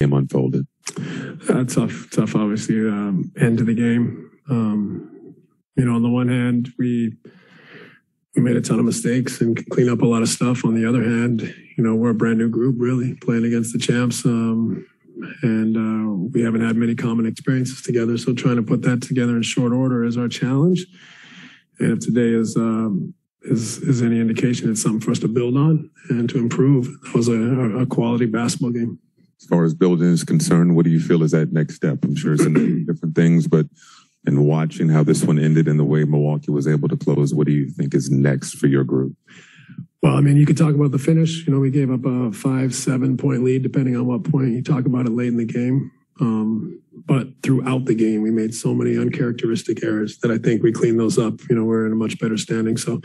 game unfolded? Tough, obviously, end to the game. On the one hand, we made a ton of mistakes and can clean up a lot of stuff. On the other hand, we're a brand new group, really, playing against the champs. And we haven't had many common experiences together. So trying to put that together in short order is our challenge. And if today is any indication, it's something for us to build on and to improve. It was a quality basketball game. As far as building is concerned, what do you feel is that next step? I'm sure it's in different things, but in watching how this one ended and the way Milwaukee was able to close, what do you think is next for your group? Well, you could talk about the finish. We gave up a 5-7 point lead, depending on what point you talk about it late in the game. But throughout the game, we made so many uncharacteristic errors that I think we cleaned those up. We're in a much better standing. So,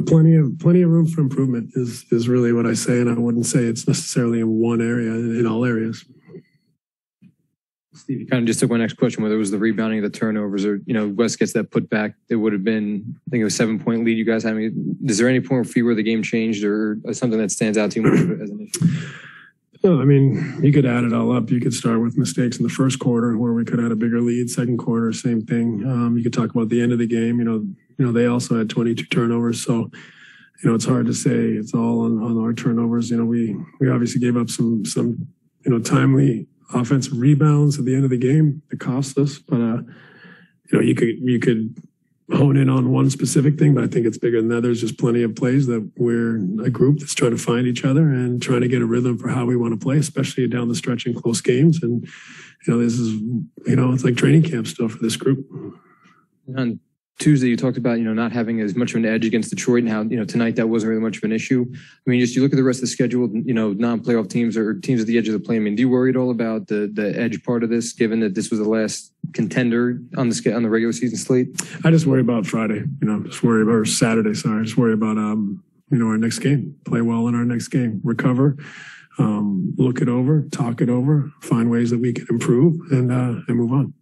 plenty of room for improvement is really what I say. And I wouldn't say it's necessarily in one area, in all areas. Steve, you kind of just took my next question, whether it was the rebounding, the turnovers, or, West gets that put back. It would have been, I think it was a 7-point lead you guys had. Is there any point for you where the game changed or something that stands out to you as an issue? No, you could add it all up. You could start with mistakes in the first quarter where we could have had a bigger lead. Second quarter, same thing. You could talk about the end of the game. They also had 22 turnovers. So, it's hard to say it's all on our turnovers. We obviously gave up some timely offensive rebounds at the end of the game that cost us. But, you could hone in on one specific thing, but I think it's bigger than that. There's just plenty of plays that we're a group that's trying to find each other and trying to get a rhythm for how we want to play, especially down the stretch in close games. And, this is, it's like training camp still for this group. On Tuesday, you talked about, not having as much of an edge against Detroit and how, tonight that wasn't really much of an issue. Just you look at the rest of the schedule, non-playoff teams or teams at the edge of the play. Do you worry at all about the edge part of this, given that this was the last contender on the regular season slate? I just worry about Friday, or Saturday, sorry. I just worry about, our next game. Play well in our next game. Recover, look it over, talk it over, find ways that we can improve and move on.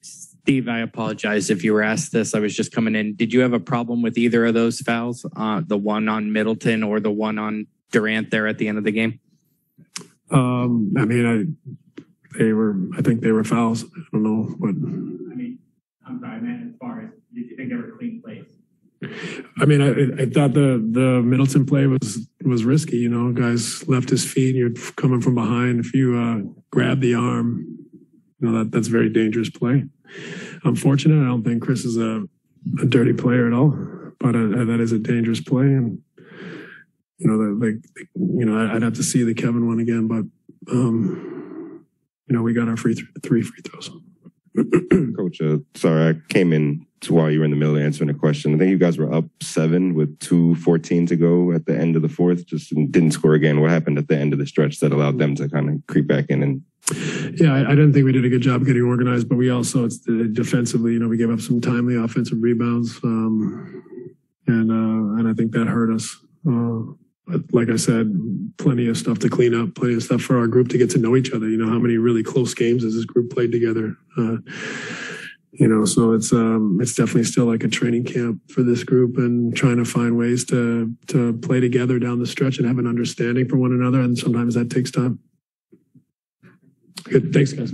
Steve, I apologize if you were asked this. I was just coming in. Did you have a problem with either of those fouls, the one on Middleton or the one on Durant there at the end of the game? I think they were fouls. I don't know, but I'm sorry, man. As far as, did you think they were clean plays? I thought the Middleton play was risky. Guys left his feet. You're coming from behind. If you grab the arm, that's a very dangerous play. Unfortunate. I don't think Chris is a dirty player at all, but that is a dangerous play. And I'd have to see the Kevin one again, but we got our three free throws. Coach, sorry, I came in while you were in the middle of answering a question. I think you guys were up 7 with 2:14 to go at the end of the fourth, just didn't score again. What happened at the end of the stretch that allowed them to kind of creep back in? And yeah, I didn't think we did a good job getting organized, but we also, defensively, we gave up some timely offensive rebounds, and I think that hurt us. But like I said, plenty of stuff to clean up, plenty of stuff for our group to get to know each other. How many really close games has this group played together? So it's definitely still like a training camp for this group and trying to find ways to play together down the stretch and have an understanding for one another. And sometimes that takes time. Good. Thanks, guys.